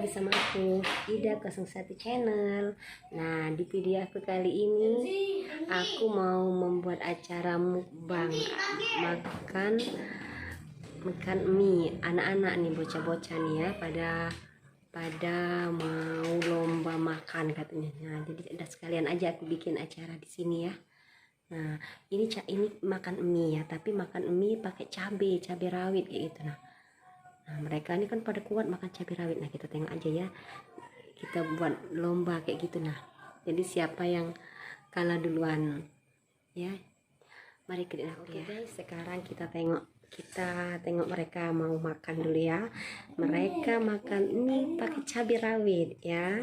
lagi sama aku Ida01 channel. Nah, di video aku kali ini aku mau membuat acara mukbang makan mie. Anak-anak nih, bocah-bocah nih ya, pada mau lomba makan katanya. Nah, jadi udah sekalian aja aku bikin acara di sini ya. Nah, ini makan mie ya, tapi makan mie pakai cabe rawit kayak gitu. Nah, mereka ini kan pada kuat makan cabai rawit. Nah, kita tengok aja ya. Kita buat lomba kayak gitu. Nah, jadi siapa yang kalah duluan ya. Mari kita lihat ya. Guys, sekarang kita tengok mereka mau makan dulu ya. Mereka makan mie pakai cabai rawit ya.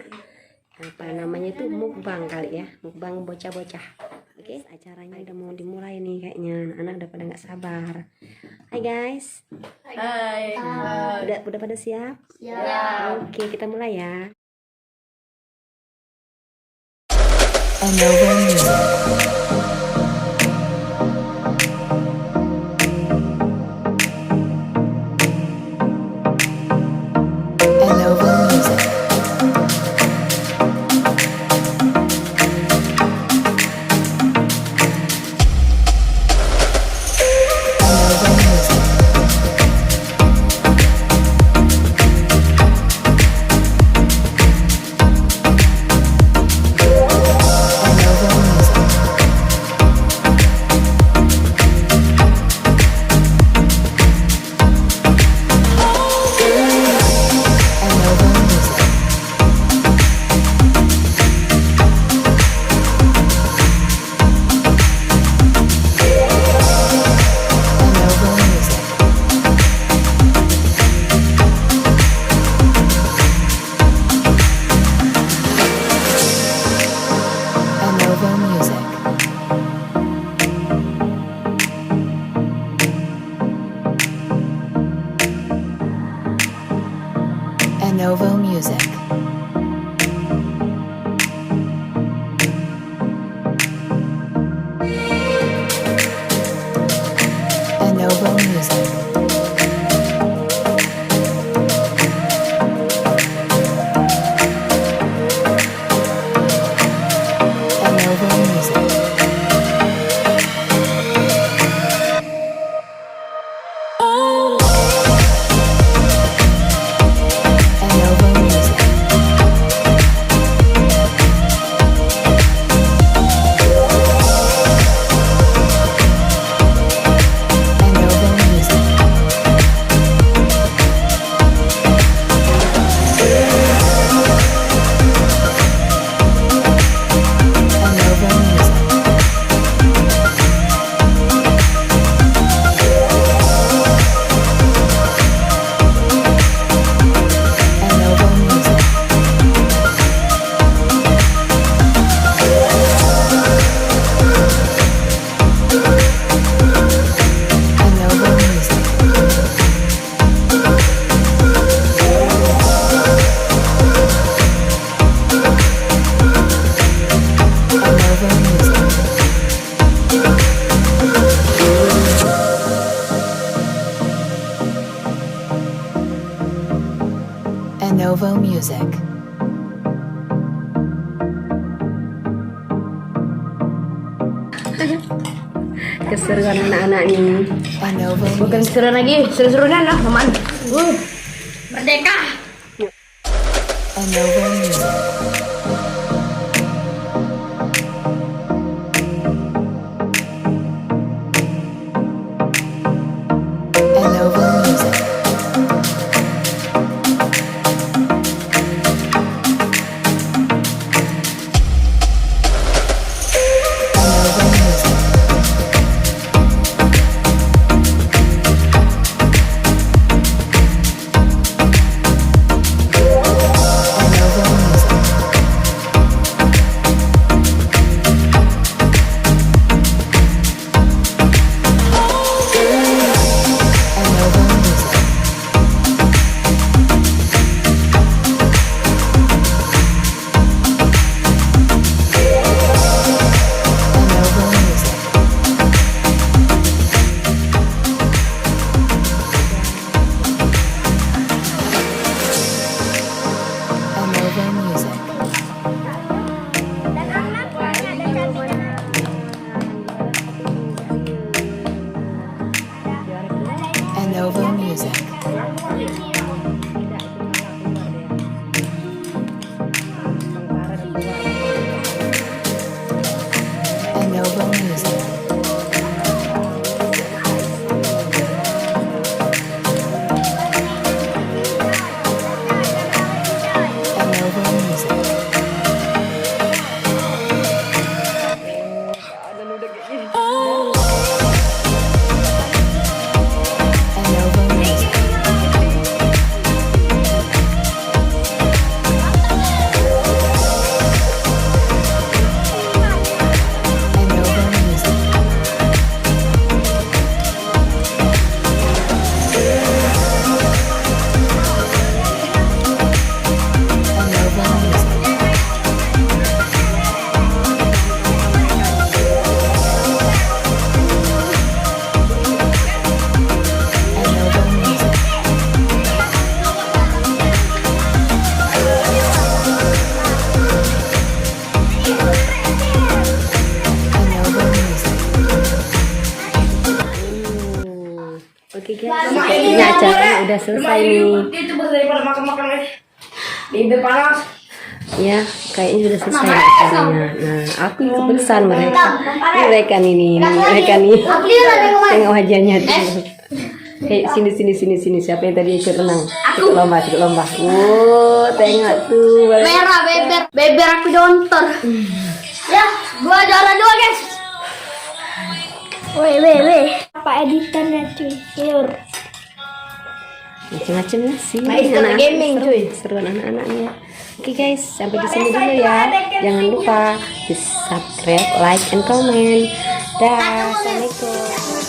Apa namanya itu, mukbang kali ya. Mukbang bocah-bocah. Oke, acaranya udah mau dimulai nih kayaknya. Anak udah pada nggak sabar. Hai guys. Hai. Udah pada siap? Siap. Oke, kita mulai ya. Novo Music. Novo Music. Novo Music. Keseruan anak-anak ini. Bukan keseruan lagi, seru-seruan lah, teman. Merdeka. Novo Music. Novo Music. Novo Music. Lenovo Music. Lenovo Music. Lenovo Music. Lenovo Music. Lenovo Music. Lenovo Music. Lenovo Music. Lenovo Music. Oke guys, sepertinya acara udah selesai nih. Itu baru daripada makan-makan guys. Bibir panas. Ya, kayaknya sudah selesai acaranya. Nah, aku ikut pesan mereka. Mereka nih. Tengok wajahnya tuh. Hei, sini. Siapa yang tadi ikut renang? Ikut lomba. Tengok tuh. Merah beber aku dontor. Ya, gua juara 2 guys. Weh. Apa editannya cuy? Yur. Macam-macam lah sih. Main gaming, cuy. Seruan anak-anaknya. Oke guys, sampai di sini dulu ya. Jangan lupa di subscribe, like, and comment. Dah, assalamualaikum.